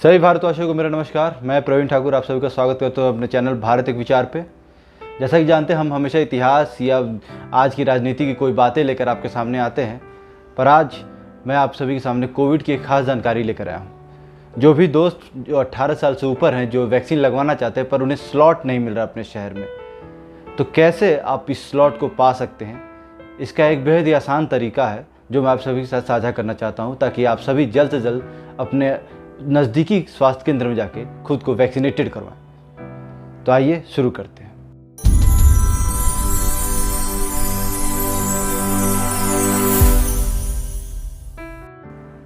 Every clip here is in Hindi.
सभी भारतवासियों को मेरा नमस्कार। मैं प्रवीण ठाकुर आप सभी का स्वागत करता हूँ अपने चैनल भारत एक विचार पे। जैसा कि जानते हैं हम हमेशा इतिहास या आज की राजनीति की कोई बातें लेकर आपके सामने आते हैं, पर आज मैं आप सभी के सामने कोविड की एक खास जानकारी लेकर आया हूँ। जो भी दोस्त जो 18 साल से ऊपर हैं, जो वैक्सीन लगवाना चाहते हैं पर उन्हें स्लॉट नहीं मिल रहा अपने शहर में, तो कैसे आप इस स्लॉट को पा सकते हैं, इसका एक बेहद ही आसान तरीका है जो मैं आप सभी के साथ साझा करना चाहता हूँ, ताकि आप सभी जल्द से जल्द अपने नज़दीकी स्वास्थ्य केंद्र में जाके खुद को वैक्सीनेटेड करवाएं। तो आइए शुरू करते हैं।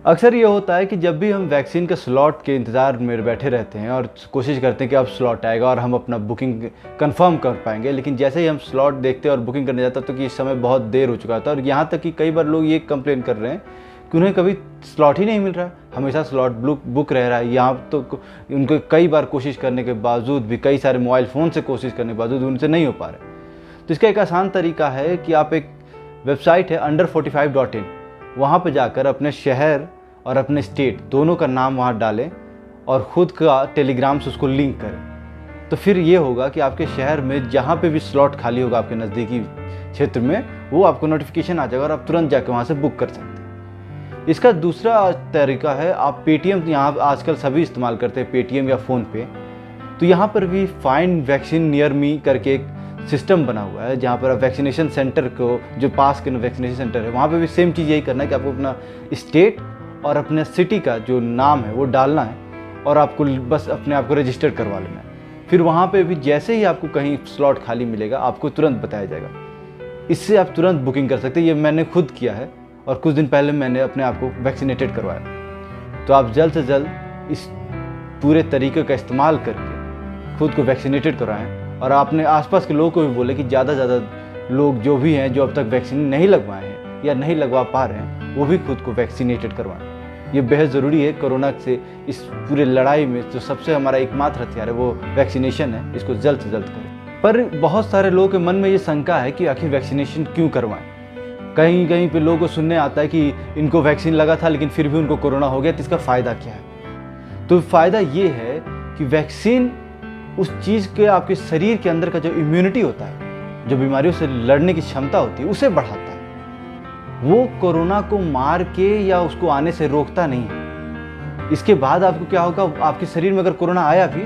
अक्सर ये होता है कि जब भी हम वैक्सीन के स्लॉट के इंतज़ार में बैठे रहते हैं और कोशिश करते हैं कि अब स्लॉट आएगा और हम अपना बुकिंग कंफर्म कर पाएंगे, लेकिन जैसे ही हम स्लॉट देखते हैं और बुकिंग करने जाते हैं तो कि इस समय बहुत देर हो चुका था। और यहाँ तक कि कई बार लोग ये कंप्लेन कर रहे हैं कि उन्हें कभी स्लॉट ही नहीं मिल रहा, हमेशा स्लॉट बुक रह रहा है। यहाँ तो उनको कई बार कोशिश करने के बावजूद भी, कई सारे मोबाइल फ़ोन से कोशिश करने के बावजूद उनसे नहीं हो पा रहे। तो इसका एक आसान तरीका है कि आप एक वेबसाइट है under45.in, वहाँ पर जाकर अपने शहर और अपने स्टेट दोनों का नाम वहाँ डालें और ख़ुद का टेलीग्राम से उसको लिंक करें। तो फिर ये होगा कि आपके शहर में जहाँ पे भी स्लॉट खाली होगा आपके नज़दीकी क्षेत्र में, वो आपको नोटिफिकेशन आ जाएगा और आप तुरंत जाकर वहाँ से बुक कर सकते हैं। इसका दूसरा तरीका है, आप पेटीएम यहाँ आजकल सभी इस्तेमाल करते हैं, पेटीएम या फ़ोनपे। तो यहाँ पर भी फाइंड वैक्सीन नियर मी करके एक सिस्टम बना हुआ है, जहाँ पर आप वैक्सीनेशन सेंटर को, जो पास के वैक्सीनेशन सेंटर है, वहाँ पर भी सेम चीज़ यही करना है कि आपको अपना स्टेट और अपने सिटी का जो नाम है वो डालना है और आपको बस अपने आप को रजिस्टर करवा लेना है। फिर वहाँ पे भी जैसे ही आपको कहीं स्लॉट खाली मिलेगा आपको तुरंत बताया जाएगा। इससे आप तुरंत बुकिंग कर सकते हैं। ये मैंने खुद किया है और कुछ दिन पहले मैंने अपने आप को वैक्सीनेटेड करवाया। तो आप जल्द से जल्द इस पूरे तरीके का इस्तेमाल करके खुद को वैक्सीनेटेड करवाएँ और अपने आसपास के लोगों को भी बोले कि ज़्यादा से ज़्यादा लोग जो भी हैं, जो अब तक वैक्सीन नहीं लगवाए हैं या नहीं लगवा पा रहे हैं, वो भी खुद को वैक्सीनेटेड करवाएं। ये बेहद ज़रूरी है। कोरोना से इस पूरे लड़ाई में जो सबसे हमारा एकमात्र हथियार है वो वैक्सीनेशन है। इसको जल्द से जल्द करें। पर बहुत सारे लोगों के मन में ये शंका है कि आखिर वैक्सीनेशन क्यों करवाएं। कहीं कहीं पे लोगों को सुनने आता है कि इनको वैक्सीन लगा था लेकिन फिर भी उनको कोरोना हो गया, तो इसका फ़ायदा क्या है? तो फ़ायदा ये है कि वैक्सीन उस चीज़ के आपके शरीर के अंदर का जो इम्यूनिटी होता है, जो बीमारियों से लड़ने की क्षमता होती है, उसे बढ़ाता है। वो कोरोना को मार के या उसको आने से रोकता नहीं है। इसके बाद आपको क्या होगा, आपके शरीर में अगर कोरोना आया भी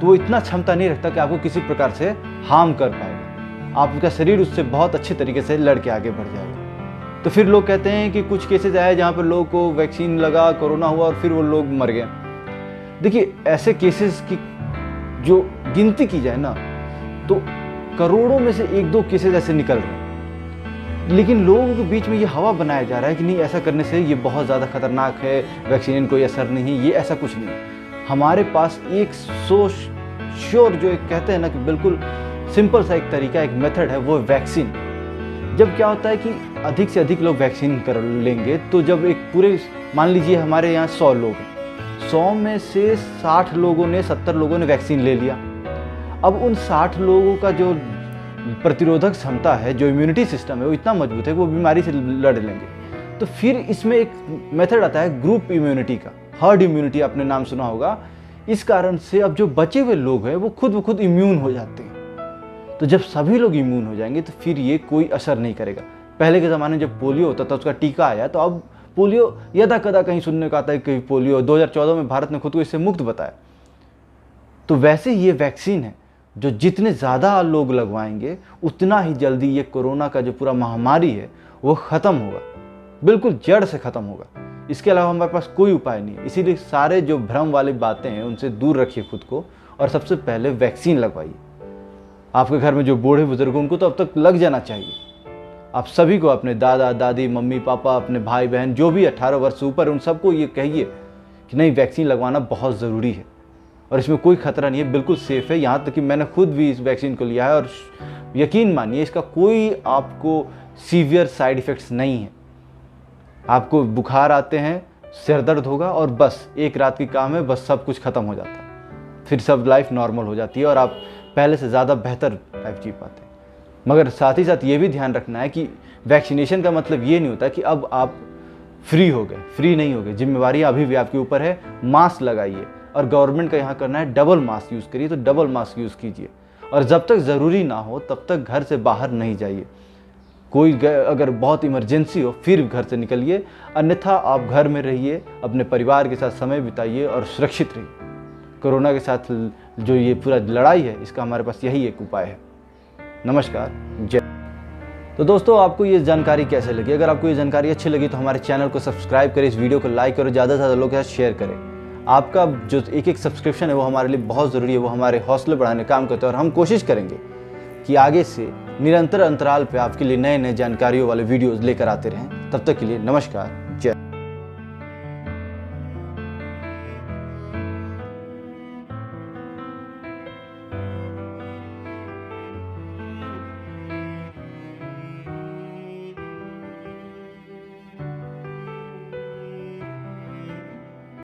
तो वो इतना क्षमता नहीं रखता कि आपको किसी प्रकार से हार्म कर पाएगा। आपका शरीर उससे बहुत अच्छे तरीके से लड़ के आगे बढ़ जाएगा। तो फिर लोग कहते हैं कि कुछ केसेस आए जहाँ पर लोगों को वैक्सीन लगा, कोरोना हुआ और फिर वो लोग मर गए। देखिए, ऐसे केसेस की जो गिनती की जाए ना, तो करोड़ों में से 1-2 केसेस ऐसे निकल रहे हैं। लेकिन लोगों के बीच में ये हवा बनाया जा रहा है कि नहीं, ऐसा करने से ये बहुत ज़्यादा खतरनाक है, वैक्सीन कोई असर नहीं है। ये ऐसा कुछ नहीं है। हमारे पास एक श्योर जो एक कहते हैं ना कि बिल्कुल सिंपल सा एक तरीका, एक मेथड है, वो वैक्सीन। जब क्या होता है कि अधिक से अधिक लोग वैक्सीन कर लेंगे, तो जब एक पूरे, मान लीजिए हमारे यहाँ 100 लोग हैं, 100 में से 60 लोगों ने, 70 लोगों ने वैक्सीन ले लिया। अब उन 60 लोगों का जो प्रतिरोधक क्षमता है, जो इम्यूनिटी सिस्टम है, वो इतना मजबूत है कि वो बीमारी से लड़ लेंगे। तो फिर इसमें एक मेथड आता है ग्रुप इम्यूनिटी का, हर्ड इम्यूनिटी, आपने नाम सुना होगा। इस कारण से अब जो बचे हुए लोग हैं वो खुद इम्यून हो जाते हैं। तो जब सभी लोग इम्यून हो जाएंगे तो फिर ये कोई असर नहीं करेगा। पहले के ज़माने में जब पोलियो होता था, उसका टीका आया, तो अब पोलियो यदा कदा कहीं सुनने को आता है कि पोलियो 2014 में भारत ने खुद को इससे मुक्त बताया। तो वैसे ही ये वैक्सीन है, जो जितने ज़्यादा लोग लगवाएंगे उतना ही जल्दी ये कोरोना का जो पूरा महामारी है वो ख़त्म होगा, बिल्कुल जड़ से ख़त्म होगा। इसके अलावा हमारे पास कोई उपाय नहीं है। इसीलिए सारे जो भ्रम वाली बातें हैं उनसे दूर रखिए खुद को, और सबसे पहले वैक्सीन लगवाइए। आपके घर में जो बूढ़े बुजुर्ग, उनको तो अब तक लग जाना चाहिए। आप सभी को, अपने दादा दादी, मम्मी पापा, अपने भाई बहन जो भी 18 वर्ष से ऊपर, उन सबको ये कहिए कि नहीं, वैक्सीन लगवाना बहुत ज़रूरी है और इसमें कोई खतरा नहीं है, बिल्कुल सेफ है। यहाँ तक कि मैंने खुद भी इस वैक्सीन को लिया है और यकीन मानिए इसका कोई आपको सीवियर साइड इफ़ेक्ट्स नहीं है। आपको बुखार आते हैं, सिर दर्द होगा और बस एक रात की काम है, बस सब कुछ ख़त्म हो जाता है। फिर सब लाइफ नॉर्मल हो जाती है और आप पहले से ज़्यादा बेहतर लाइफ जी पाते हैं। मगर साथ ही साथ ये भी ध्यान रखना है कि वैक्सीनेशन का मतलब ये नहीं होता कि अब आप फ्री हो गए, फ्री नहीं हो गए। जिम्मेवारी अभी भी आपके ऊपर है। मास्क लगाइए, और गवर्नमेंट का यहाँ करना है डबल मास्क यूज़ करिए, तो डबल मास्क यूज़ कीजिए। और जब तक ज़रूरी ना हो तब तक घर से बाहर नहीं जाइए। अगर बहुत इमरजेंसी हो फिर घर से निकलिए, अन्यथा आप घर में रहिए, अपने परिवार के साथ समय बिताइए और सुरक्षित रहिए। कोरोना के साथ जो ये पूरा लड़ाई है, इसका हमारे पास यही एक उपाय है। नमस्कार, जय। तो दोस्तों, आपको ये जानकारी कैसे लगी? अगर आपको ये जानकारी अच्छी लगी तो हमारे चैनल को सब्सक्राइब करें, इस वीडियो को लाइक करें, ज़्यादा से ज़्यादा लोगों के साथ शेयर करें। आपका जो एक सब्सक्रिप्शन है वो हमारे लिए बहुत ज़रूरी है, वो हमारे हौसले बढ़ाने काम करता है। और हम कोशिश करेंगे कि आगे से निरंतर अंतराल पे आपके लिए नए नए जानकारियों वाले वीडियोज़ लेकर आते रहें। तब तक के लिए नमस्कार।